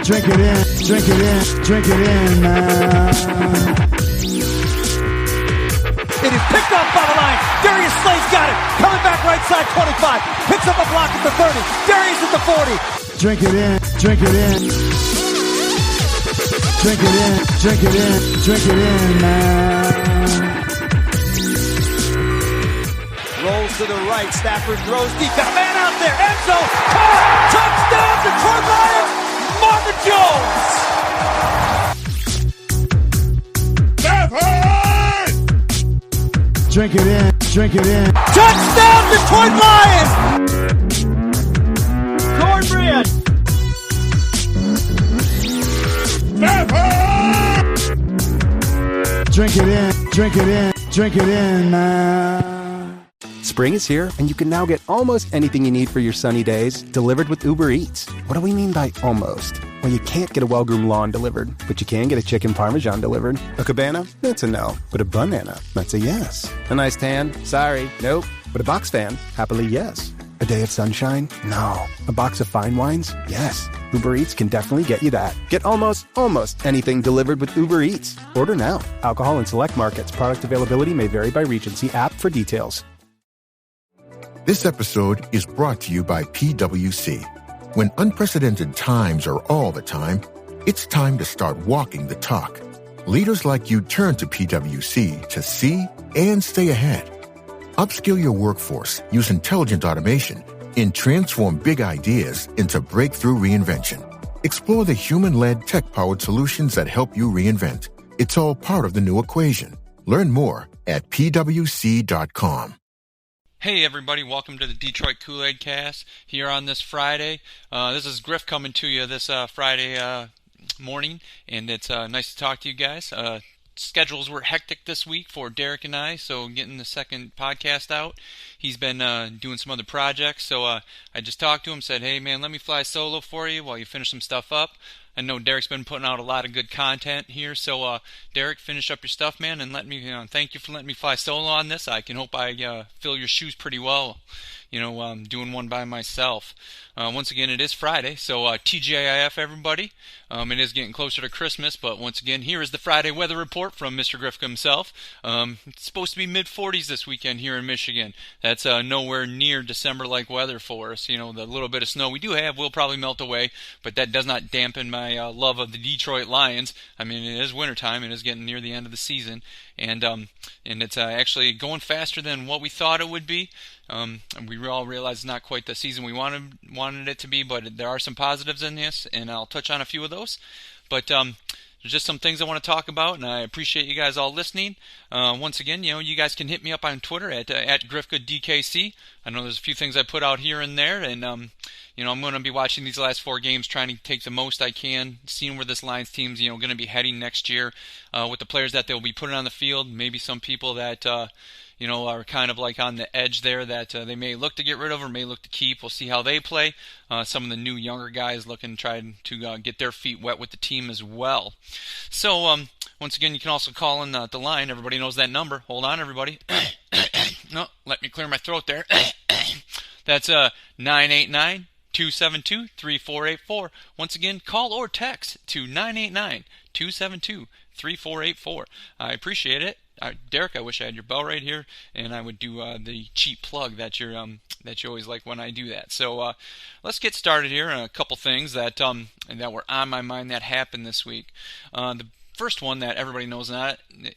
Drink it in, drink it in, drink it in, man. It is picked up by the line. Darius Slay's got it. Coming back right side, 25. Picks up a block at the 30. Darius at the 40. Drink it in, drink it in. Drink it in, drink it in, drink it in, man. Rolls to the right. Stafford throws deep. Got a man out there. End zone. Caught. Touchdown, Detroit Lions. Marvin Jones. Drink it in, drink it in. Touchdown, Detroit Lions. Cornbread. Drink it in, drink it in, drink it in, man. Spring is here, and you can now get almost anything you need for your sunny days delivered with Uber Eats. What do we mean by almost? Well, you can't get a well-groomed lawn delivered, but you can get a chicken parmesan delivered. A cabana? That's a no. But a banana? That's a yes. A nice tan? Sorry, nope. But a box fan? Happily, yes. A day of sunshine? No. A box of fine wines? Yes. Uber Eats can definitely get you that. Get almost anything delivered with Uber Eats. Order now. Alcohol in select markets. Product availability may vary by region. See app for details. This episode is brought to you by PwC. When unprecedented times are all the time, it's time to start walking the talk. Leaders like you turn to PwC to see and stay ahead. Upskill your workforce, use intelligent automation, and transform big ideas into breakthrough reinvention. Explore the human-led tech-powered solutions that help you reinvent. It's all part of the new equation. Learn more at pwc.com. Hey everybody, welcome to the Detroit Koolaid Cast here on this Friday. This is Griff coming to you this Friday morning, and it's nice to talk to you guys. Schedules were hectic this week for Derek and I, so getting the second podcast out. He's been doing some other projects, so I just talked to him, said, hey man, let me fly solo for you while you finish some stuff up. I know Derek's been putting out a lot of good content here, so Derek, finish up your stuff, man, and let me thank you for letting me fly solo on this. I can hope I fill your shoes pretty well, doing one by myself. Once again, it is Friday, so TGIF, everybody. It is getting closer to Christmas, but once again, here is the Friday weather report from Mr. Griff himself. It's supposed to be mid-40s this weekend here in Michigan. That's nowhere near December-like weather for us. The little bit of snow we do have will probably melt away, but that does not dampen my love of the Detroit Lions. I mean, it is wintertime. It is getting near the end of the season, and it's actually going faster than what we thought it would be. And we all realize it's not quite the season we wanted it to be, but there are some positives in this, and I'll touch on a few of those. But there's just some things I want to talk about, and I appreciate you guys all listening. Once again, you guys can hit me up on Twitter at GriffgoodDKC. I know there's a few things I put out here and there, and I'm going to be watching these last 4 games, trying to take the most I can, seeing where this Lions team's going to be heading next year with the players that they'll be putting on the field. Maybe some people that are kind of like on the edge there that they may look to get rid of or may look to keep. We'll see how they play. Some of the new younger guys looking to try to get their feet wet with the team as well. So once again, you can also call in the line. Everybody knows that number. Hold on, everybody. No, let me clear my throat there. That's 989-272-3484. Once again, call or text to 989-272-3484. I appreciate it. Derek, I wish I had your bell right here, and I would do the cheap plug that you always like when I do that. So let's get started here. A couple things that were on my mind that happened this week. The first one that everybody knows,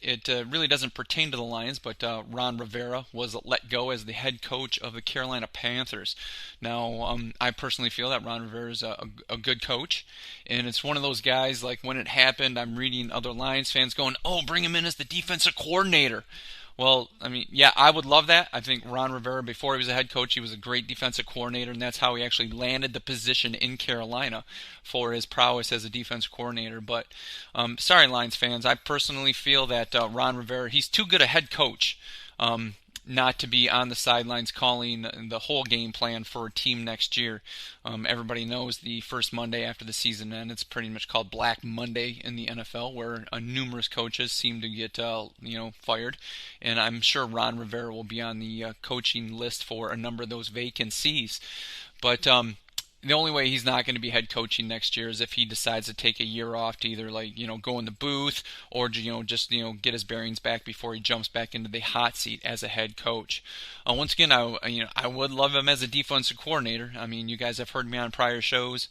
it really doesn't pertain to the Lions, but Ron Rivera was let go as the head coach of the Carolina Panthers. Now, I personally feel that Ron Rivera is a good coach, and it's one of those guys, like when it happened, I'm reading other Lions fans going, oh, bring him in as the defensive coordinator. Well, I mean, yeah, I would love that. I think Ron Rivera, before he was a head coach, he was a great defensive coordinator, and that's how he actually landed the position in Carolina for his prowess as a defensive coordinator. But sorry, Lions fans, I personally feel that Ron Rivera, he's too good a head coach not to be on the sidelines calling the whole game plan for a team next year. Everybody knows the first Monday after the season ends, it's pretty much called Black Monday in the NFL, where numerous coaches seem to get fired. And I'm sure Ron Rivera will be on the coaching list for a number of those vacancies. But the only way he's not going to be head coaching next year is if he decides to take a year off to either go in the booth or just get his bearings back before he jumps back into the hot seat as a head coach. Once again, I would love him as a defensive coordinator. I mean, you guys have heard me on prior shows.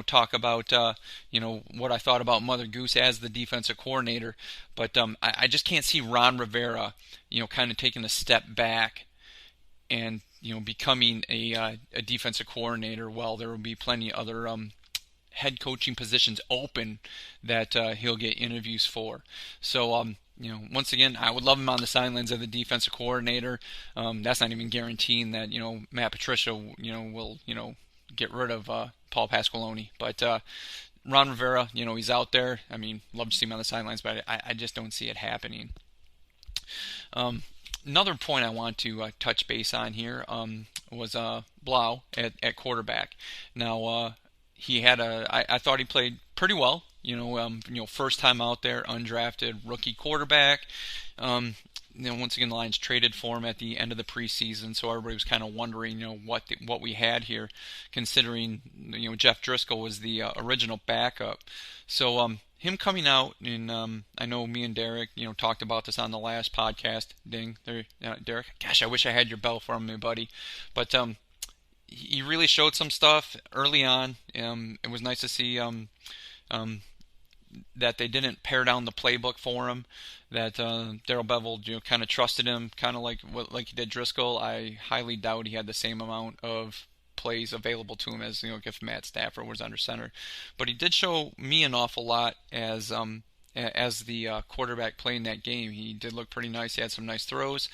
Talk about what I thought about Mother Goose as the defensive coordinator, but I just can't see Ron Rivera kind of taking a step back and becoming a defensive coordinator. Well, there will be plenty of other head coaching positions open that he'll get interviews for. So once again, I would love him on the sidelines of the defensive coordinator. That's not even guaranteeing that Matt Patricia will get rid of Paul Pasqualoni, but Ron Rivera, he's out there. I mean, love to see him on the sidelines, but I just don't see it happening. Another point I want to touch base on here was Blau at quarterback. Now he had I thought he played pretty well. First time out there, undrafted rookie quarterback. Once again, the Lions traded for him at the end of the preseason, so everybody was kind of wondering, what we had here, considering Jeff Driscoll was the original backup. So him coming out, and I know me and Derek, talked about this on the last podcast. Ding, there, Derek. Gosh, I wish I had your bell for me, buddy. But he really showed some stuff early on. It was nice to see that they didn't pare down the playbook for him. That Darrell Bevel, kind of trusted him, kind of like he did Driscoll. I highly doubt he had the same amount of plays available to him as if Matt Stafford was under center. But he did show me an awful lot as the quarterback playing that game. He did look pretty nice. He had some nice throws.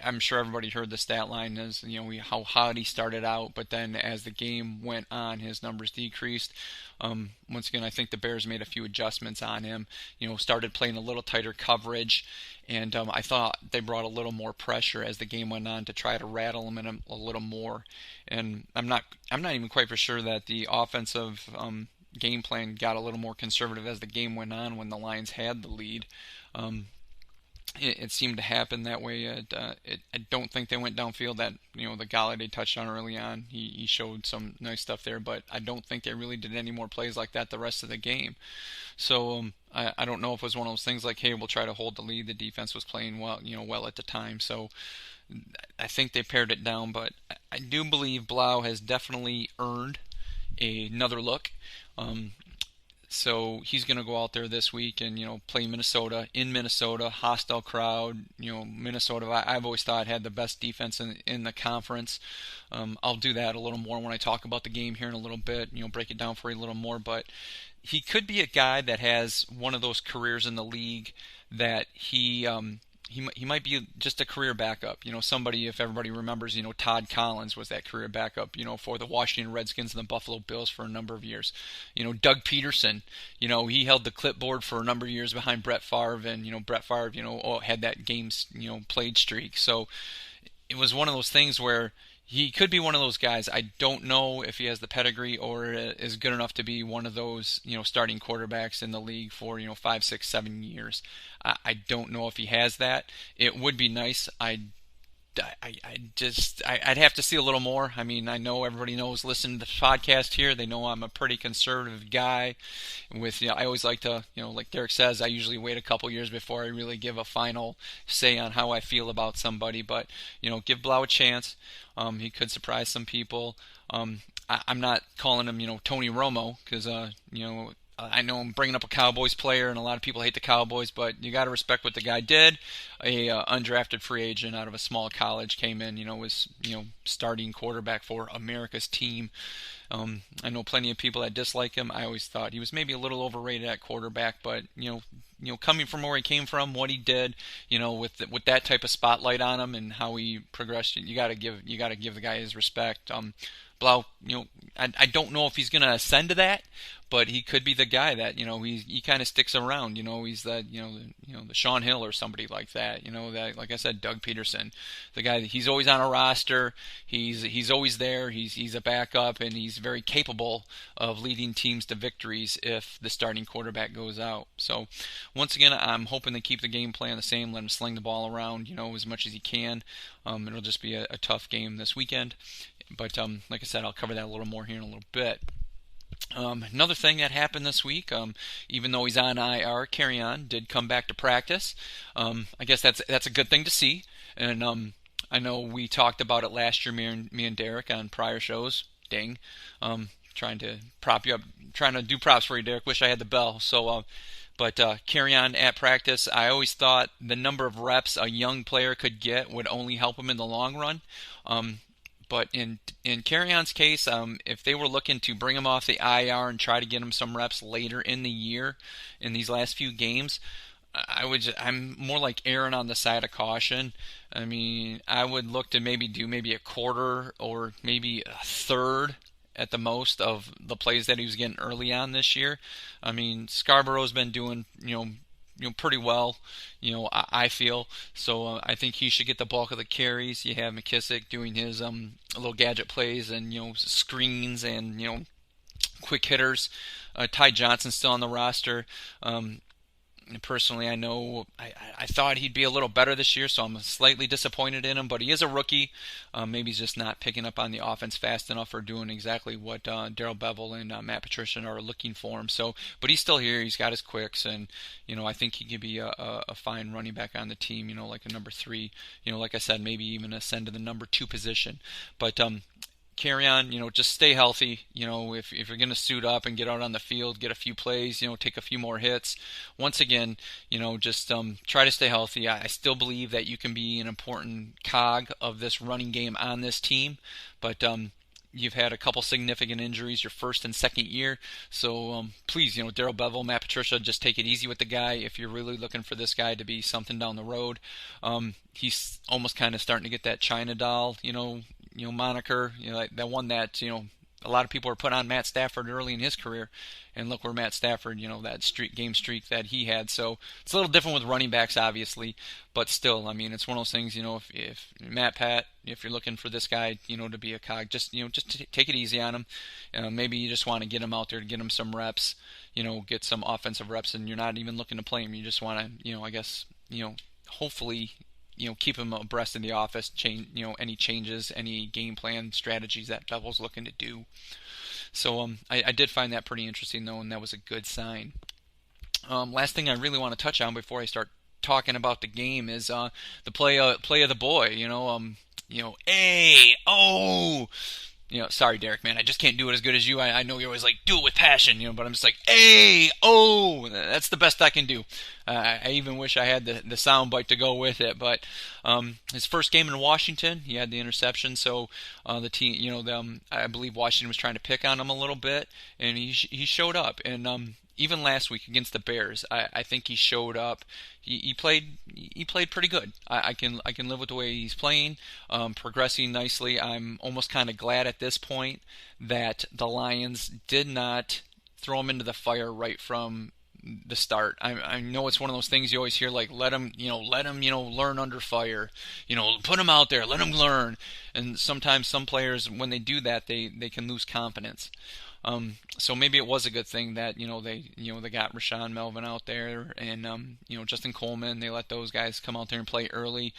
I'm sure everybody heard the stat line as how hot he started out, but then as the game went on, his numbers decreased. Once again, I think the Bears made a few adjustments on him. Started playing a little tighter coverage, and I thought they brought a little more pressure as the game went on to try to rattle him in a little more. And I'm not even quite for sure that the offensive game plan got a little more conservative as the game went on when the Lions had the lead. It seemed to happen that way. I don't think they went downfield. That the Golladay touchdown early on, he showed some nice stuff there, but I don't think they really did any more plays like that the rest of the game. So I don't know if it was one of those things like, hey, we'll try to hold the lead. The defense was playing well at the time, so I think they pared it down. But I do believe Blau has definitely earned another look. So he's going to go out there this week and play Minnesota, hostile crowd. Minnesota, I've always thought had the best defense in the conference. I'll do that a little more when I talk about the game here in a little bit. Break it down for you a little more. But he could be a guy that has one of those careers in the league that he might be just a career backup. Somebody, if everybody remembers, Todd Collins was that career backup, for the Washington Redskins and the Buffalo Bills for a number of years. Doug Peterson, he held the clipboard for a number of years behind Brett Favre, and, Brett Favre, had that games, played streak. So it was one of those things where he could be one of those guys. I don't know if he has the pedigree or is good enough to be one of those, starting quarterbacks in the league for, 5, 6, 7 years. I don't know if he has that. It would be nice. I'd have to see a little more. I mean, I know everybody knows, listening to the podcast here, they know I'm a pretty conservative guy. I always like to, like Derek says, I usually wait a couple years before I really give a final say on how I feel about somebody. But, give Blau a chance. He could surprise some people. I'm not calling him, Tony Romo, because, I know I'm bringing up a Cowboys player, and a lot of people hate the Cowboys, but you got to respect what the guy did. A undrafted free agent out of a small college came in, was starting quarterback for America's team. I know plenty of people that dislike him. I always thought he was maybe a little overrated at quarterback, but coming from where he came from, what he did, with that type of spotlight on him and how he progressed, you got to give the guy his respect. Blau, I don't know if he's going to ascend to that, but he could be the guy that he kind of sticks around. He's the the Sean Hill or somebody like that. That, like I said, Doug Peterson, the guy that he's always on a roster. He's always there. He's a backup, and he's very capable of leading teams to victories if the starting quarterback goes out. So once again, I'm hoping to keep the game plan the same. Let him sling the ball around, as much as he can. It'll just be a tough game this weekend. But like I said, I'll cover that a little more here in a little bit. Another thing that happened this week, even though he's on IR, Kerryon did come back to practice. I guess that's a good thing to see. And I know we talked about it last year, me and Derek, on prior shows. Dang. Trying to prop you up, trying to do props for you, Derek. Wish I had the bell. So, but Kerryon at practice, I always thought the number of reps a young player could get would only help him in the long run. But in Kerryon's case, if they were looking to bring him off the IR and try to get him some reps later in the year, in these last few games, I'm more like erring on the side of caution. I mean, I would look to maybe a quarter or maybe a third at the most of the plays that he was getting early on this year. I mean, Scarborough's been doing pretty well, I feel. So I think he should get the bulk of the carries. You have McKissick doing his little gadget plays and screens and quick hitters. Ty Johnson's still on the roster. Personally, I know I thought he'd be a little better this year, so I'm slightly disappointed in him. But he is a rookie. Maybe he's just not picking up on the offense fast enough or doing exactly what Darrell Bevel and Matt Patricia are looking for him. So, but he's still here. He's got his quicks, and I think he could be a fine running back on the team. Like a number 3. Like I said, maybe even ascend to the number 2 position. But Kerryon, just stay healthy. If you're going to suit up and get out on the field, get a few plays, take a few more hits. Once again, just try to stay healthy. I still believe that you can be an important cog of this running game on this team, but you've had a couple significant injuries your first and second year. So please, Darrell Bevel, Matt Patricia, just take it easy with the guy if you're really looking for this guy to be something down the road. He's almost kind of starting to get that China doll, moniker, like that one that, a lot of people are put on Matt Stafford early in his career, and look where Matt Stafford, that game streak that he had. So it's a little different with running backs, obviously, but still, I mean, it's one of those things, if Matt Pat, if you're looking for this guy, to be a cog, just take it easy on him. Maybe you just want to get him out there to get him some reps, get some offensive reps, and you're not even looking to play him. You just want to, I guess, hopefully, keep him abreast in the office, any changes, any game plan strategies that Bevel's looking to do. So I did find that pretty interesting, though, and that was a good sign. Last thing I really want to touch on before I start talking about the game is the play of the boy. Hey, oh. Sorry, Derek, man, I just can't do it as good as you. I know you're always like, do it with passion, but I'm just like, hey, oh, that's the best I can do. I even wish I had the sound bite to go with it. But his first game in Washington, he had the interception. So the team, I believe Washington was trying to pick on him a little bit, and he showed up. And even last week against the Bears, I think he showed up. He played pretty good. I can live with the way he's playing, progressing nicely. I'm almost kind of glad at this point that the Lions did not throw him into the fire right from the start. I know it's one of those things you always hear, like, let him learn under fire. Put him out there, let him learn. And sometimes some players, when they do that, they can lose confidence. So maybe it was a good thing that they got Rashaan Melvin out there and Justin Coleman. They let those guys come out there and play early.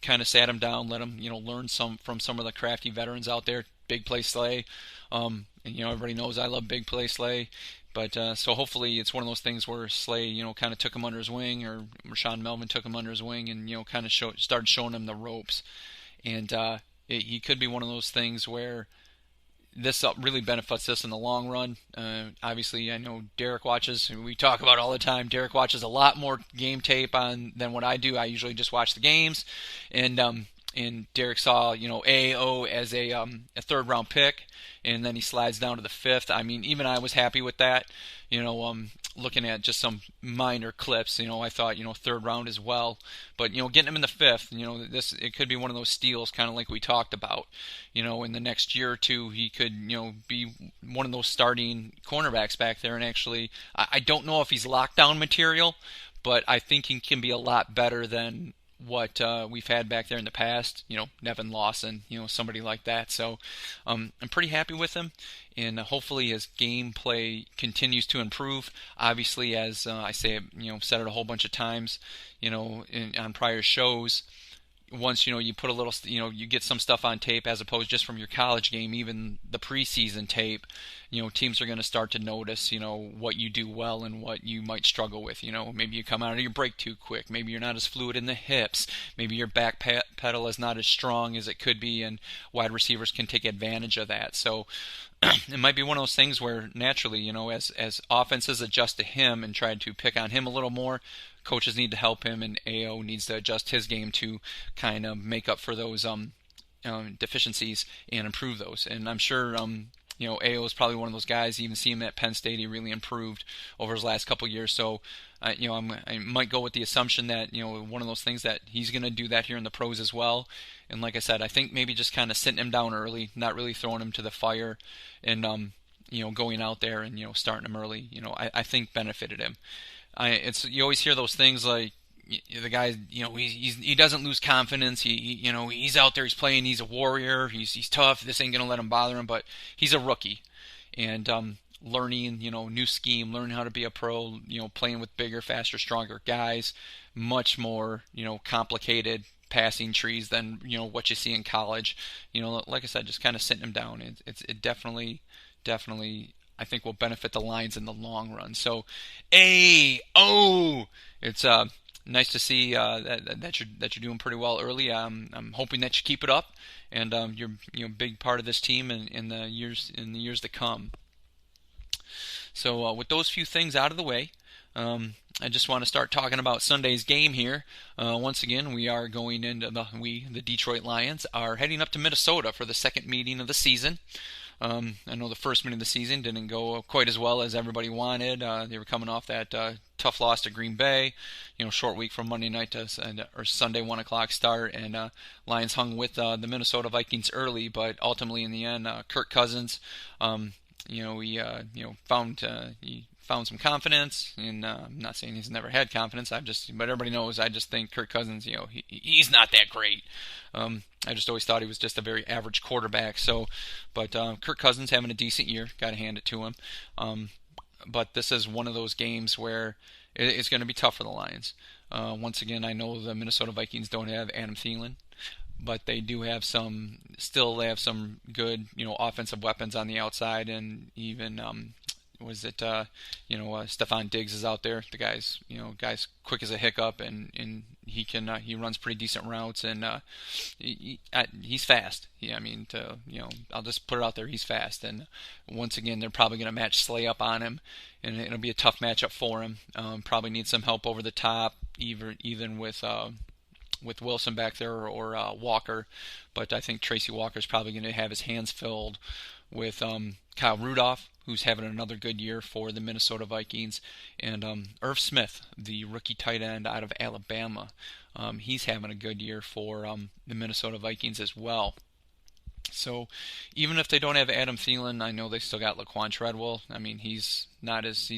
Kind of sat him down, let him learn from some of the crafty veterans out there. Big play Slay, and everybody knows I love big play Slay. But so hopefully it's one of those things where Slay kind of took him under his wing, or Rashaan Melvin took him under his wing, and kind of started showing him the ropes. And he could be one of those things where this really benefits us in the long run. Obviously, I know Derek watches. We talk about it all the time. Derek watches a lot more game tape than what I do. I usually just watch the games, and and Derek saw, AO as a third round pick, and then he slides down to the fifth. I mean, even I was happy with that. Looking at just some minor clips, I thought, third round as well. But, getting him in the fifth, it could be one of those steals, kind of like we talked about. In the next year or two, he could, be one of those starting cornerbacks back there. And actually, I don't know if he's lockdown material, but I think he can be a lot better than what we've had back there in the past, Nevin Lawson, somebody like that. So I'm pretty happy with him, and hopefully his gameplay continues to improve. Obviously, as I say, said it a whole bunch of times, on prior shows, once you put a little, you get some stuff on tape as opposed just from your college game, even the preseason tape, teams are going to start to notice, what you do well and what you might struggle with. Maybe you come out of your break too quick. Maybe you're not as fluid in the hips. Maybe your back pedal is not as strong as it could be, and wide receivers can take advantage of that. So it might be one of those things where naturally, as offenses adjust to him and try to pick on him a little more, coaches need to help him, and AO needs to adjust his game to kind of make up for those deficiencies and improve those. And I'm sure AO is probably one of those guys. You even see him at Penn State; he really improved over his last couple of years. So I might go with the assumption that one of those things that he's going to do that here in the pros as well. And like I said, I think maybe just kind of sitting him down early, not really throwing him to the fire, and going out there and starting him early. I think benefited him. You always hear those things like the guy, he doesn't lose confidence. He's out there, he's playing, he's a warrior, he's tough. This ain't gonna let him bother him. But he's a rookie, and learning, new scheme, learning how to be a pro. Playing with bigger, faster, stronger guys, much more, complicated passing trees than what you see in college. Like I said, just kind of sitting him down. It definitely. I think will benefit the Lions in the long run. So, it's nice to see that you're doing pretty well early. I'm hoping that you keep it up, and you're a big part of this team in the years to come. So with those few things out of the way, I just want to start talking about Sunday's game here. Once again, we are going into the Detroit Lions are heading up to Minnesota for the second meeting of the season. I know the first meeting of the season didn't go quite as well as everybody wanted. They were coming off that tough loss to Green Bay, short week from Monday night to Sunday 1 o'clock start, and Lions hung with the Minnesota Vikings early, but ultimately in the end, Kirk Cousins, he found some confidence, and I'm not saying he's never had confidence. But everybody knows. I just think Kirk Cousins, he's not that great. I just always thought he was just a very average quarterback. So, but Kirk Cousins having a decent year, got to hand it to him. But this is one of those games where it's going to be tough for the Lions. Once again, I know the Minnesota Vikings don't have Adam Thielen, but they do have some good, offensive weapons on the outside, and even Stephon Diggs is out there. The guy's quick as a hiccup, and he runs pretty decent routes, and he's fast. I'll just put it out there. He's fast, and once again, they're probably going to match Slay up on him, and it'll be a tough matchup for him. Probably need some help over the top, even with Wilson back there or Walker, but I think Tracy Walker's probably going to have his hands filled with Kyle Rudolph, who's having another good year for the Minnesota Vikings, and Irv Smith, the rookie tight end out of Alabama. He's having a good year for the Minnesota Vikings as well. So even if they don't have Adam Thielen, I know they still got Laquan Treadwell. I mean, he's not as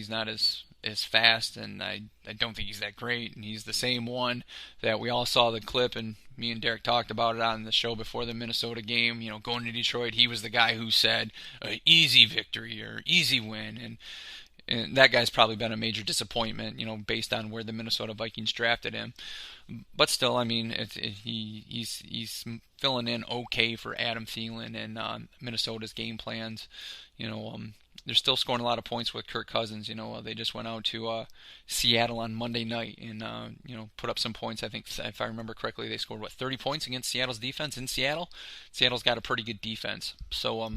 fast, and I don't think he's that great. And he's the same one that we all saw the clip, and me and Derek talked about it on the show before the Minnesota game. Going to Detroit, he was the guy who said easy victory or easy win, and that guy's probably been a major disappointment, based on where the Minnesota Vikings drafted him. But still, I mean, he's filling in okay for Adam Thielen and Minnesota's game plans. They're still scoring a lot of points with Kirk Cousins. They just went out to Seattle on Monday night and put up some points. I think, if I remember correctly, they scored 30 points against Seattle's defense in Seattle. Seattle's got a pretty good defense, so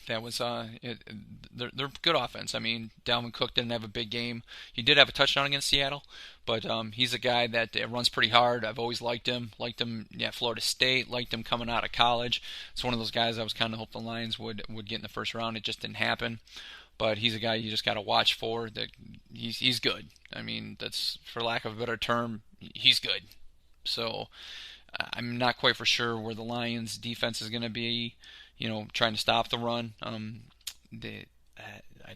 that was they're good offense. I mean, Dalvin Cook didn't have a big game. He did have a touchdown against Seattle, but he's a guy that runs pretty hard. I've always liked him. Liked him at Florida State. Liked him coming out of college. It's one of those guys I was kind of hoping the Lions would get in the first round. It just didn't happen. But he's a guy you just got to watch for. That he's good. I mean, that's, for lack of a better term, he's good. So I'm not quite for sure where the Lions' defense is going to be, trying to stop the run. I'd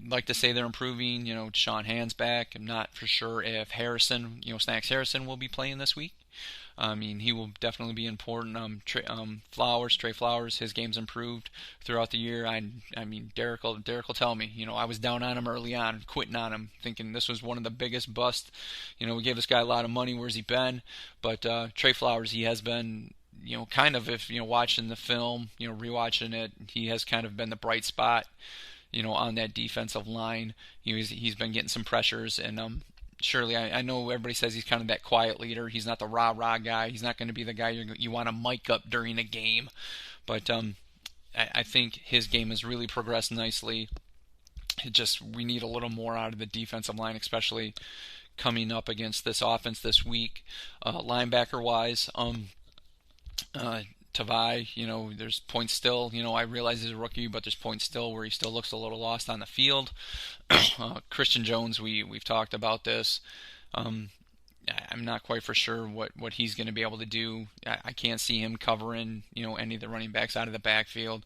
like to say they're improving. Sean Hand's back. I'm not for sure if Harrison, Snacks Harrison, will be playing this week. I mean, he will definitely be important. Trey Flowers, his game's improved throughout the year. I mean, Derek will tell me. I was down on him early on, quitting on him, thinking this was one of the biggest busts. We gave this guy a lot of money. Where's he been? But Trey Flowers, he has been, kind of, if watching the film, rewatching it, he has kind of been the bright spot, on that defensive line. He's been getting some pressures, and surely, I know everybody says he's kind of that quiet leader. He's not the rah-rah guy. He's not going to be the guy you want to mic up during a game. But I think his game has really progressed nicely. We need a little more out of the defensive line, especially coming up against this offense this week. Linebacker-wise, Tavai, there's points still. I realize he's a rookie, but there's points still where he still looks a little lost on the field. Christian Jones, we've talked about this. I'm not quite for sure what he's going to be able to do. I can't see him covering, any of the running backs out of the backfield.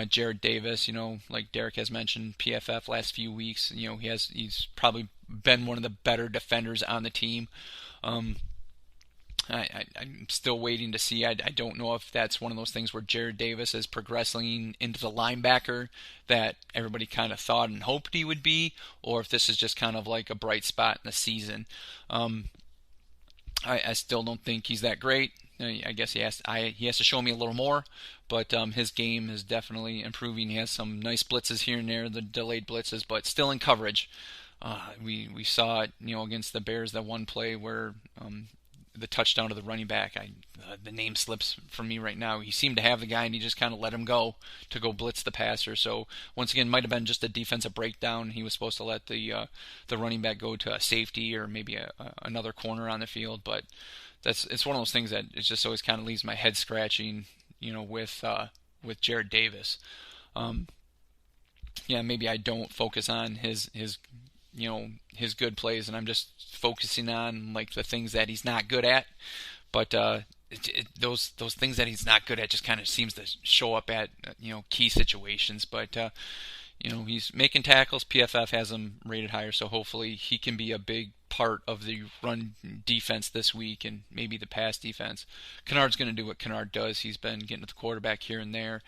Jared Davis, like Derek has mentioned, PFF last few weeks, he's probably been one of the better defenders on the team. I'm still waiting to see. I don't know if that's one of those things where Jared Davis is progressing into the linebacker that everybody kind of thought and hoped he would be, or if this is just kind of like a bright spot in the season. I still don't think he's that great. I guess he has to show me a little more, but his game is definitely improving. He has some nice blitzes here and there, the delayed blitzes, but still in coverage. We saw it, against the Bears, that one play where the touchdown to the running back. The name slips from me right now. He seemed to have the guy, and he just kind of let him go to go blitz the passer. So once again, might have been just a defensive breakdown. He was supposed to let the running back go to a safety or maybe another corner on the field. But it's one of those things that it just always kind of leaves my head scratching. With Jared Davis. Maybe I don't focus on his good plays, and I'm just focusing on like the things that he's not good at. But those things that he's not good at just kind of seems to show up at key situations. But he's making tackles. PFF has him rated higher, so hopefully he can be a big part of the run defense this week and maybe the pass defense. Kennard's going to do what Kennard does. He's been getting to the quarterback here and there.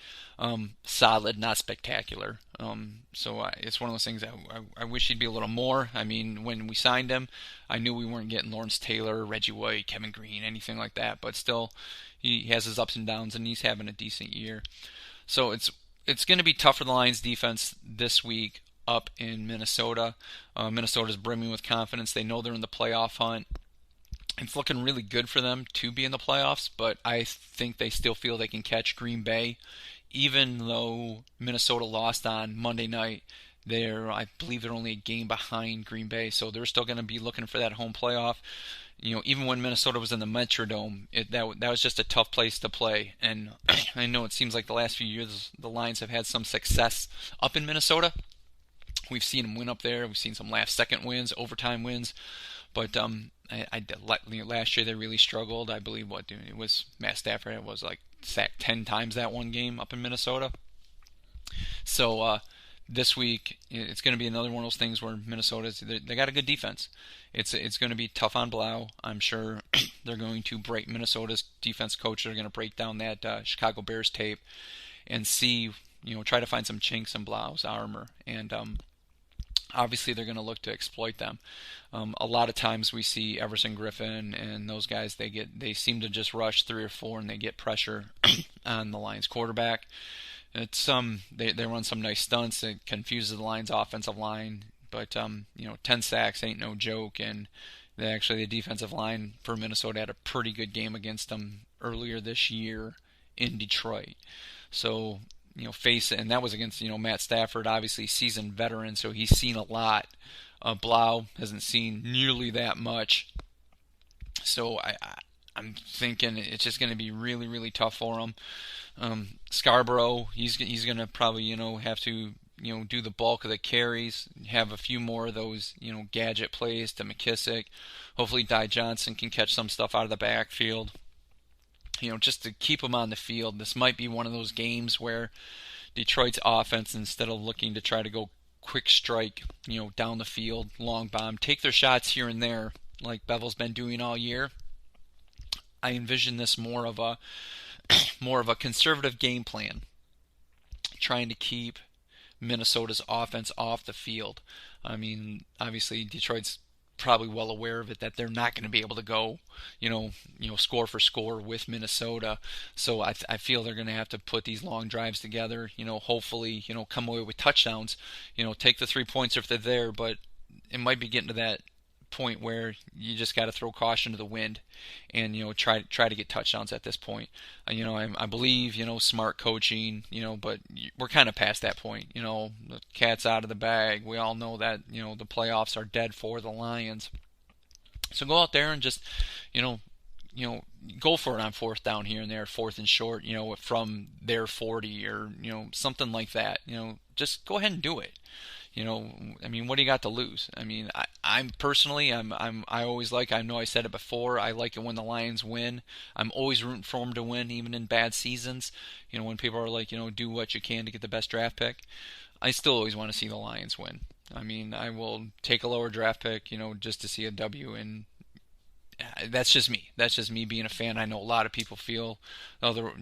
Solid, not spectacular. So it's one of those things that I wish he'd be a little more. I mean, when we signed him, I knew we weren't getting Lawrence Taylor, Reggie White, Kevin Green, anything like that. But still, he has his ups and downs, and he's having a decent year. So it's going to be tough for the Lions defense this week up in Minnesota. Minnesota's brimming with confidence. They know they're in the playoff hunt. It's looking really good for them to be in the playoffs, but I think they still feel they can catch Green Bay. Even though Minnesota lost on Monday night, I believe they're only a game behind Green Bay, so they're still going to be looking for that home playoff. Even when Minnesota was in the Metrodome, that was just a tough place to play. And I know it seems like the last few years the Lions have had some success up in Minnesota. We've seen them win up there. We've seen some last-second wins, overtime wins. But last year they really struggled. I believe it was Matt Stafford. It was like sacked 10 times that one game up in Minnesota. So this week it's going to be another one of those things where they got a good defense. It's going to be tough on Blau. I'm sure they're going to break Minnesota's defense coach. They're going to break down that Chicago Bears tape and see, try to find some chinks in Blau's armor. And obviously they're going to look to exploit them. A lot of times we see Everson Griffin and those guys, they seem to just rush 3 or 4 and they get pressure on the Lions quarterback. It's they run some nice stunts. It confuses the Lions offensive line, but 10 sacks ain't no joke. And the defensive line for Minnesota had a pretty good game against them earlier this year in Detroit. So face, and that was against Matt Stafford, obviously seasoned veteran, so he's seen a lot. Blau hasn't seen nearly that much, so I'm thinking it's just going to be really, really tough for him. Scarborough, he's going to probably have to do the bulk of the carries, have a few more of those gadget plays to McKissick. Hopefully Ty Johnson can catch some stuff out of the backfield. Just to keep him on the field. This might be one of those games where Detroit's offense, instead of looking to try to go quick strike, down the field, long bomb, take their shots here and there, like Bevel's been doing all year. I envision this more of a conservative game plan, trying to keep Minnesota's offense off the field. I mean, obviously Detroit's probably well aware of it, that they're not going to be able to go, score for score with Minnesota. So I feel they're going to have to put these long drives together. Hopefully, come away with touchdowns. Take the 3 points if they're there, but it might be getting to that point where you just got to throw caution to the wind and try to get touchdowns at this point. I believe smart coaching, but we're kind of past that point. The cat's out of the bag. We all know that the playoffs are dead for the Lions. So go out there and just go for it on fourth down here and there, fourth and short, from their 40 or something like that. Just go ahead and do it. What do you got to lose? I'm personally, I always I know I said it before, I like it when the Lions win. I'm always rooting for them to win, even in bad seasons. When people are like, do what you can to get the best draft pick. I still always want to see the Lions win. I will take a lower draft pick, just to see a W, and that's just me. That's just me being a fan. I know a lot of people feel other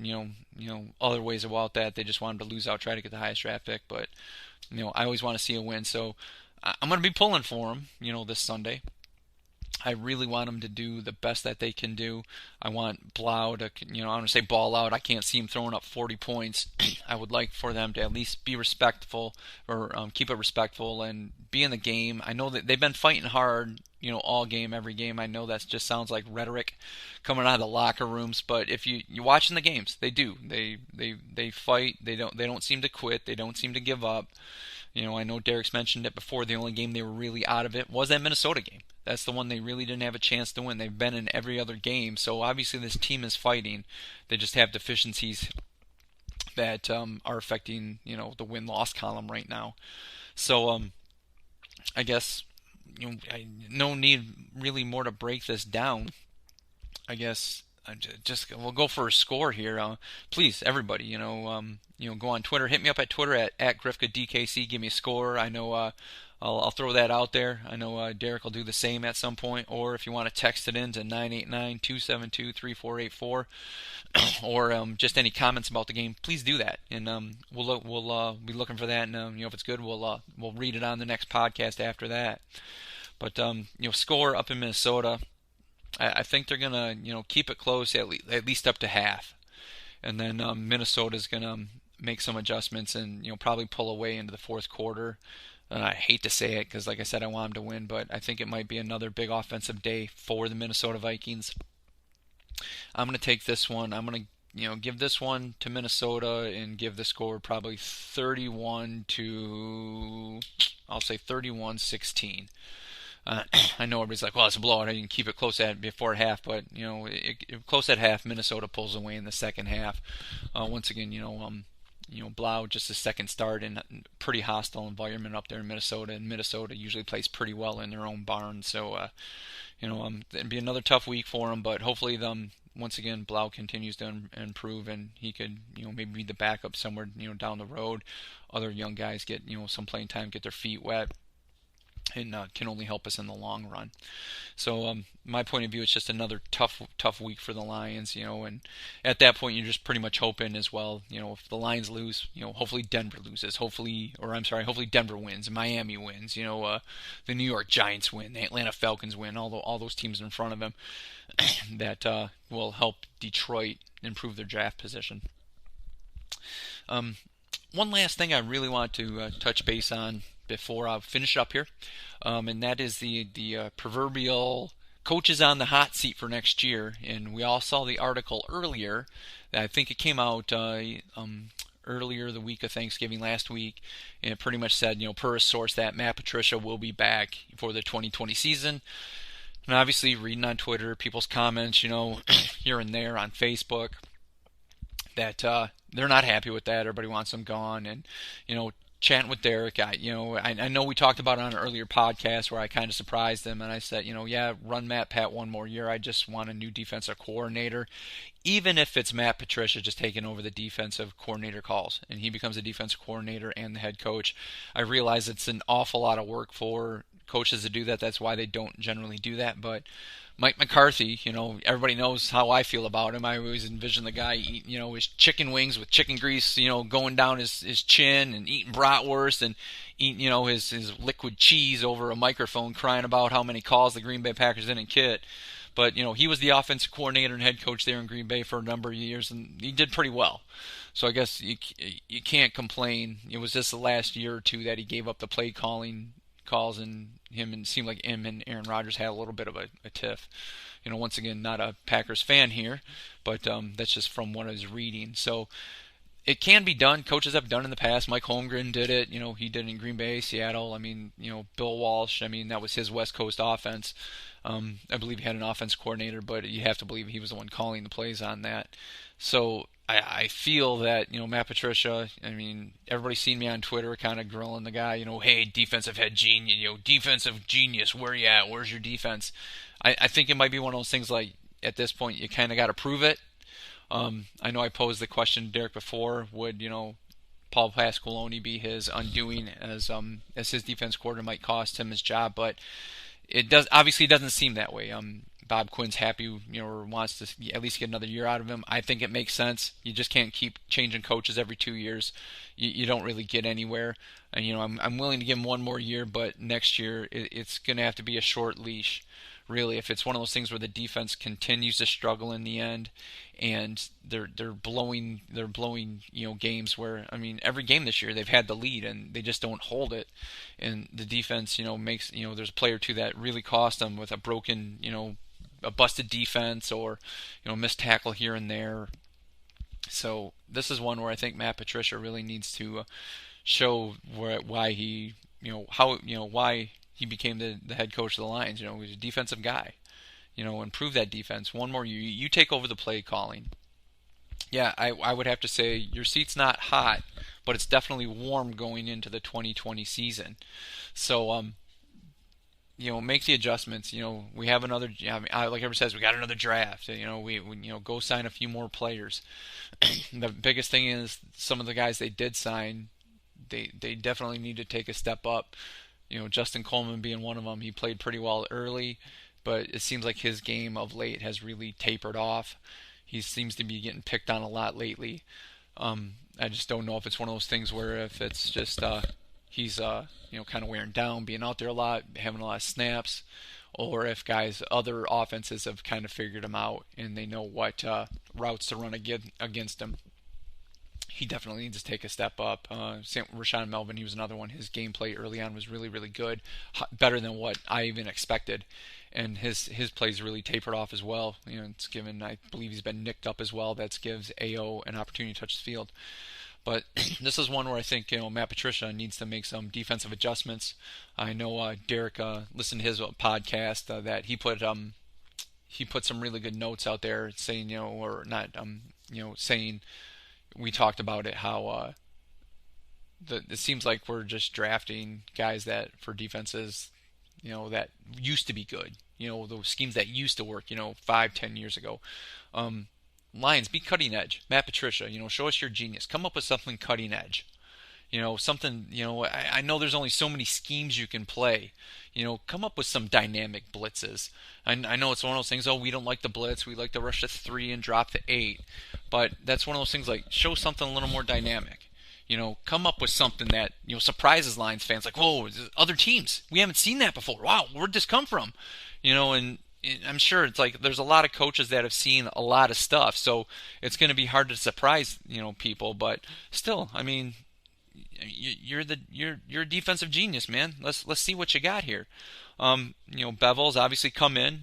ways about that. They just want them to lose out, try to get the highest draft pick, but I always want to see a win, so I'm going to be pulling for them, this Sunday. I really want them to do the best that they can do. I want Blau to, I'm going to say ball out. I can't see him throwing up 40 points. I would like for them to at least be respectful, or keep it respectful and be in the game. I know that they've been fighting hard, all game, every game. I know that just sounds like rhetoric coming out of the locker rooms, but if you watching the games, they do. They fight. They don't seem to quit. They don't seem to give up. I know Derek's mentioned it before. The only game they were really out of it was that Minnesota game. That's the one they really didn't have a chance to win. They've been in every other game, so obviously this team is fighting. They just have deficiencies that are affecting the win-loss column right now. So I guess no need really more to break this down. I guess we'll go for a score here. Please, everybody, go on Twitter. Hit me up at Twitter at GrifkaDKC. Give me a score. I know I'll throw that out there. I know Derek will do the same at some point. Or if you want to text it in to 989-272-3484, or just any comments about the game, please do that. And we'll be looking for that. And if it's good, we'll read it on the next podcast after that. But score up in Minnesota. I think they're gonna keep it close at least up to half, and then Minnesota's gonna make some adjustments and probably pull away into the fourth quarter. I hate to say it because, like I said, I want them to win, but I think it might be another big offensive day for the Minnesota Vikings. I'm gonna take this one. I'm gonna give this one to Minnesota and give the score probably 31-16. I know everybody's like, well, it's a blowout. I can keep it close before half, but close at half. Minnesota pulls away in the second half. Once again, Blau just a second start in a pretty hostile environment up there in Minnesota, and Minnesota usually plays pretty well in their own barn. So, it'd be another tough week for them, but hopefully once again, Blau continues to improve, and he could, maybe be the backup somewhere, down the road. Other young guys get, some playing time, get their feet wet, and can only help us in the long run. So my point of view, it's just another tough week for the Lions, and at that point you're just pretty much hoping as well, if the Lions lose, hopefully Denver loses, hopefully Denver wins, Miami wins, the New York Giants win, the Atlanta Falcons win, all those teams in front of them that will help Detroit improve their draft position. One last thing I really want to touch base on before I finish up here, and that is the proverbial coaches on the hot seat for next year. And we all saw the article earlier. I think it came out earlier the week of Thanksgiving last week, and it pretty much said, per a source, that Matt Patricia will be back for the 2020 season. And obviously, reading on Twitter, people's comments, here and there on Facebook, that they're not happy with that. Everybody wants him gone, and chatting with Derek, I know we talked about it on an earlier podcast where I kind of surprised him, and I said, run Matt Pat one more year. I just want a new defensive coordinator, even if it's Matt Patricia just taking over the defensive coordinator calls, and he becomes a defensive coordinator and the head coach. I realize it's an awful lot of work for coaches to do that. That's why they don't generally do that, but Mike McCarthy, everybody knows how I feel about him. I always envision the guy eating, his chicken wings with chicken grease, going down his chin, and eating bratwurst and eating, his liquid cheese over a microphone, crying about how many calls the Green Bay Packers didn't get. But, he was the offensive coordinator and head coach there in Green Bay for a number of years, and he did pretty well. So I guess you can't complain. It was just the last year or two that he gave up the play calling calls, and it seemed like him and Aaron Rodgers had a little bit of a tiff. Once again, not a Packers fan here, but that's just from what I was reading. So it can be done. Coaches have done in the past. Mike Holmgren did it. He did it in Green Bay, Seattle. Bill Walsh. That was his West Coast offense. I believe he had an offense coordinator, but you have to believe he was the one calling the plays on that. So I feel that, Matt Patricia, everybody's seen me on Twitter kind of grilling the guy, hey, defensive head genius, defensive genius, where you at? Where's your defense? I think it might be one of those things like, at this point, you kind of got to prove it. I know I posed the question to Derek before, would, Paul Pasqualoni be his undoing as his defense coordinator might cost him his job, but it doesn't seem that way. Bob Quinn's happy, or wants to at least get another year out of him. I think it makes sense. You just can't keep changing coaches every 2 years. You don't really get anywhere. And I'm willing to give him one more year, but next year it's going to have to be a short leash, really. If it's one of those things where the defense continues to struggle in the end, and they're blowing games where, every game this year they've had the lead and they just don't hold it, and the defense makes there's a play or two that really cost them with a broken a busted defense, or missed tackle here and there. So this is one where I think Matt Patricia really needs to show why he why he became the head coach of the Lions. He was a defensive guy. Improve that defense one more year. You take over the play calling. Yeah, I would have to say your seat's not hot, but it's definitely warm going into the 2020 season. So make the adjustments. We have another. Like everyone says, we got another draft. We go sign a few more players. The biggest thing is some of the guys they did sign, they definitely need to take a step up. Justin Coleman being one of them. He played pretty well early, but it seems like his game of late has really tapered off. He seems to be getting picked on a lot lately. I just don't know if it's one of those things where if it's just he's kind of wearing down, being out there a lot, having a lot of snaps, or if other offenses have kind of figured him out and they know what routes to run against him. He definitely needs to take a step up. Rashaan Melvin, he was another one. His gameplay early on was really, really good, better than what I even expected. And his plays really tapered off as well. It's given, I believe he's been nicked up as well. That gives AO an opportunity to touch the field. But this is one where I think Matt Patricia needs to make some defensive adjustments. I know Derek listened to his podcast that he put some really good notes out there saying saying, we talked about it, how it seems like we're just drafting guys that for defenses that used to be good, those schemes that used to work 5-10 years ago. Lions, be cutting edge. Matt Patricia, show us your genius. Come up with something cutting edge. Something, I know there's only so many schemes you can play. Come up with some dynamic blitzes. I know it's one of those things, we don't like the blitz. We like to rush to 3 and drop to 8. But that's one of those things like, show something a little more dynamic. Come up with something that, surprises Lions fans. Like, whoa, other teams. We haven't seen that before. Wow, where'd this come from? And I'm sure it's like there's a lot of coaches that have seen a lot of stuff. So it's going to be hard to surprise, people. But still, you're a defensive genius, man. Let's see what you got here. Bevel's obviously come in,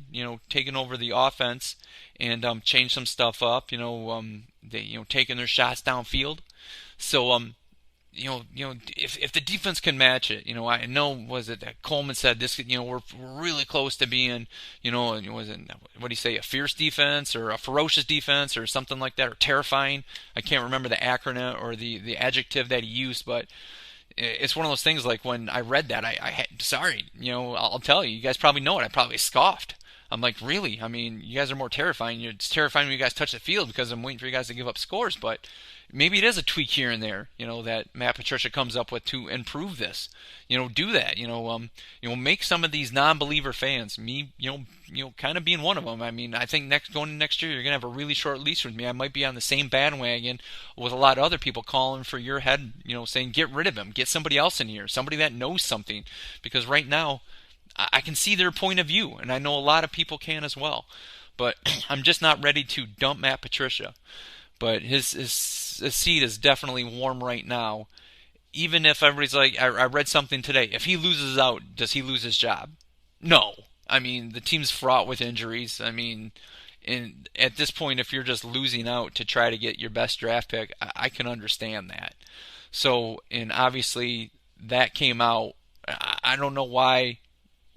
taking over the offense and changed some stuff up. They taking their shots downfield. So if the defense can match it, I know, was it that Coleman said this, we're really close to being, was it, what do you say, a fierce defense or a ferocious defense or something like that, or terrifying? I can't remember the acronym or the adjective that he used, but it's one of those things, like when I read that, I had, sorry, I'll tell you, you guys probably know it, I probably scoffed. I'm like, really? I mean, you guys are more terrifying. It's terrifying when you guys touch the field because I'm waiting for you guys to give up scores. But maybe it is a tweak here and there, that Matt Patricia comes up with to improve this. Do that. Make some of these non-believer fans, me, kind of being one of them. I mean, I think going into next year, you're gonna have a really short leash with me. I might be on the same bandwagon with a lot of other people calling for your head, saying get rid of him, get somebody else in here, somebody that knows something, because right now, I can see their point of view, and I know a lot of people can as well. But I'm just not ready to dump Matt Patricia. But his seat is definitely warm right now. Even if everybody's like, I read something today, if he loses out, does he lose his job? No. I mean, the team's fraught with injuries. I mean, at this point, if you're just losing out to try to get your best draft pick, I can understand that. So, and obviously, that came out. I don't know why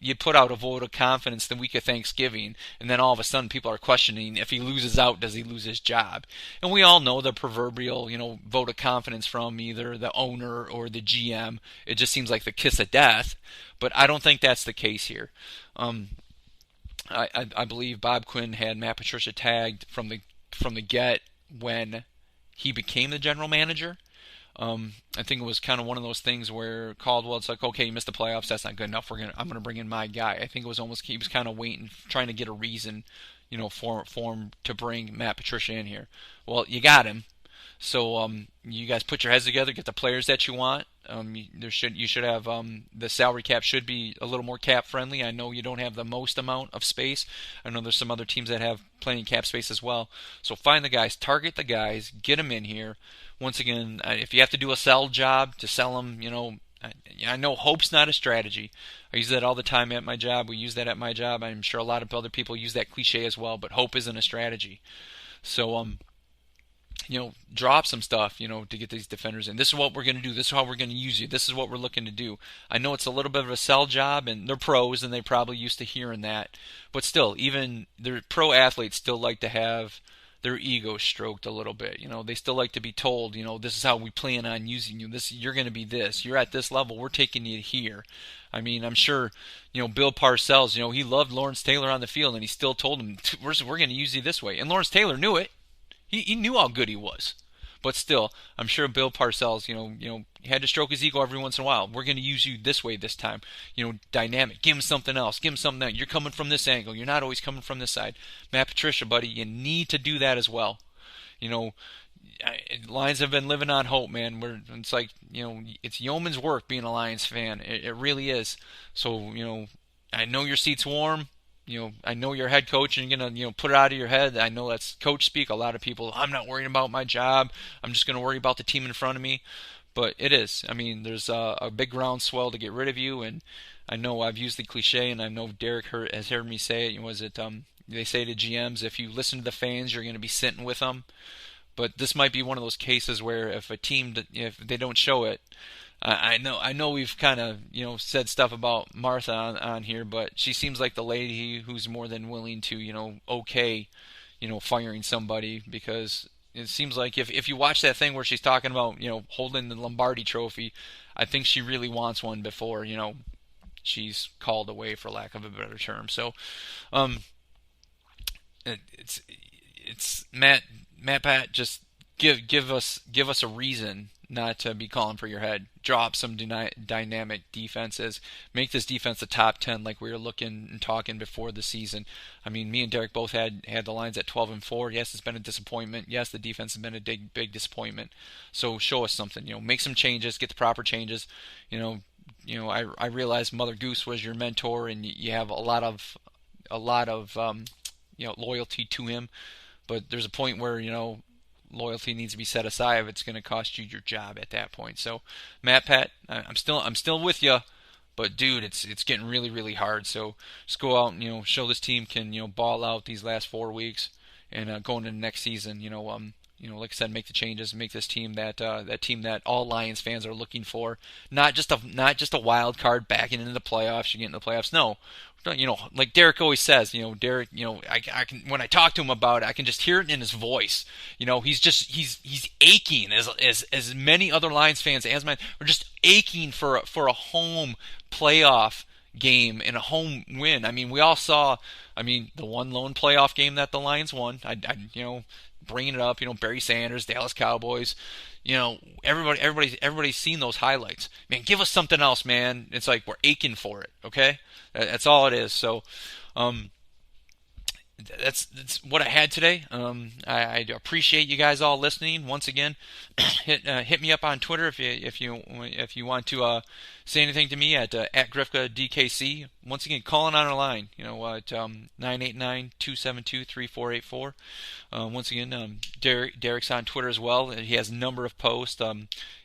you put out a vote of confidence the week of Thanksgiving, and then all of a sudden people are questioning if he loses out, does he lose his job? And we all know the proverbial, vote of confidence from either the owner or the GM. It just seems like the kiss of death, but I don't think that's the case here. I believe Bob Quinn had Matt Patricia tagged from the get when he became the general manager. I think it was kind of one of those things where Caldwell, it's like, okay, you missed the playoffs, that's not good enough. I'm gonna bring in my guy. I think it was almost, he was kind of waiting, trying to get a reason, for him to bring Matt Patricia in here. Well, you got him. So you guys put your heads together, get the players that you want. You should have the salary cap should be a little more cap friendly. I know you don't have the most amount of space. I know there's some other teams that have plenty of cap space as well. So find the guys, target the guys, get them in here. Once again, if you have to do a sell job to sell them, I know hope's not a strategy. I use that all the time at my job. We use that at my job. I'm sure a lot of other people use that cliche as well, but hope isn't a strategy. So, drop some stuff, to get these defenders in. This is what we're going to do. This is how we're going to use you. This is what we're looking to do. I know it's a little bit of a sell job, and they're pros, and they probably used to hearing that. But still, even their pro athletes still like to have their ego stroked a little bit. They still like to be told, this is how we plan on using you. You're going to be this. You're at this level. We're taking you here. I mean, I'm sure, Bill Parcells, he loved Lawrence Taylor on the field, and he still told him, we're going to use you this way. And Lawrence Taylor knew it. He knew how good he was. But still, I'm sure Bill Parcells, had to stroke his ego every once in a while. We're going to use you this way this time. Dynamic. Give him something else. Give him something else. You're coming from this angle. You're not always coming from this side. Matt Patricia, buddy, you need to do that as well. Lions have been living on hope, man. It's like, it's yeoman's work being a Lions fan. It really is. So, I know your seat's warm. I know you're a head coach and you're going to, put it out of your head. I know that's coach speak. A lot of people, I'm not worrying about my job. I'm just going to worry about the team in front of me. But it is. I mean, there's a big groundswell to get rid of you. And I know I've used the cliche, and I know Derek has heard me say it. They say to GMs, if you listen to the fans, you're going to be sitting with them. But this might be one of those cases where if a team, if they don't show it, I know we've kind of, said stuff about Martha on here, but she seems like the lady who's more than willing to, okay, firing somebody, because it seems like if you watch that thing where she's talking about, holding the Lombardi trophy, I think she really wants one before, she's called away, for lack of a better term. So, it's Matt Pat, just give us a reason not to be calling for your head. Drop some dynamic defenses. Make this defense the top 10 like we were looking and talking before the season. I mean, me and Derek both had the Lions at 12-4. Yes, it's been a disappointment. Yes, the defense has been a big disappointment. So show us something. Make some changes. Get the proper changes. I realize Mother Goose was your mentor, and you have a lot of loyalty to him. But there's a point where loyalty needs to be set aside if it's going to cost you your job at that point. So, Matt Pat, I'm still with you, but dude, it's getting really, really hard. So just go out and show this team can ball out these last 4 weeks, and going into next season, like I said, make the changes, make this team that team that all Lions fans are looking for. Not just a wild card backing into the playoffs. You get into the playoffs. No, like Derek always says. Derek. I can, when I talk to him about it, I can just hear it in his voice. He's aching as many other Lions fans as mine are just aching for a home playoff game and a home win. I mean, we all saw. I mean, the one lone playoff game that the Lions won. Bringing it up, Barry Sanders, Dallas Cowboys, everybody's seen those highlights. Man, give us something else, man. It's like we're aching for it. Okay, that's all it is. So, that's what I had today. I appreciate you guys all listening. Once again, hit me up on Twitter if you want to say anything to me at @GrifkaDKC. Once again, calling on our line, at 989-272-3484. Once again, Derek's on Twitter as well. He has a number of posts.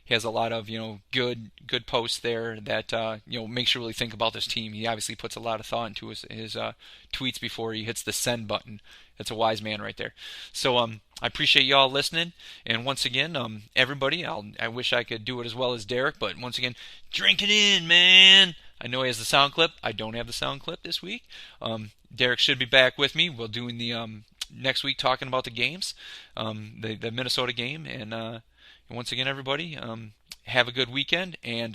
He has a lot of good posts there that makes you really think about this team. He obviously puts a lot of thought into his tweets before he hits the send button. That's a wise man right there. So I appreciate you all listening. And once again, everybody, I wish I could do it as well as Derek, but once again, drink it in, man. I know he has the sound clip. I don't have the sound clip this week. Derek should be back with me. We're doing the next week talking about the games, the Minnesota game, and once again, everybody, have a good weekend, and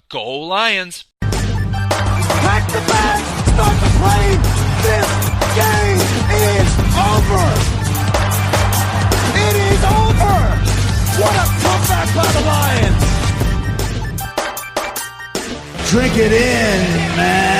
go Lions! Pack the bag, start the plane. This game is over. It is over. What a comeback by the Lions. Drink it in, man.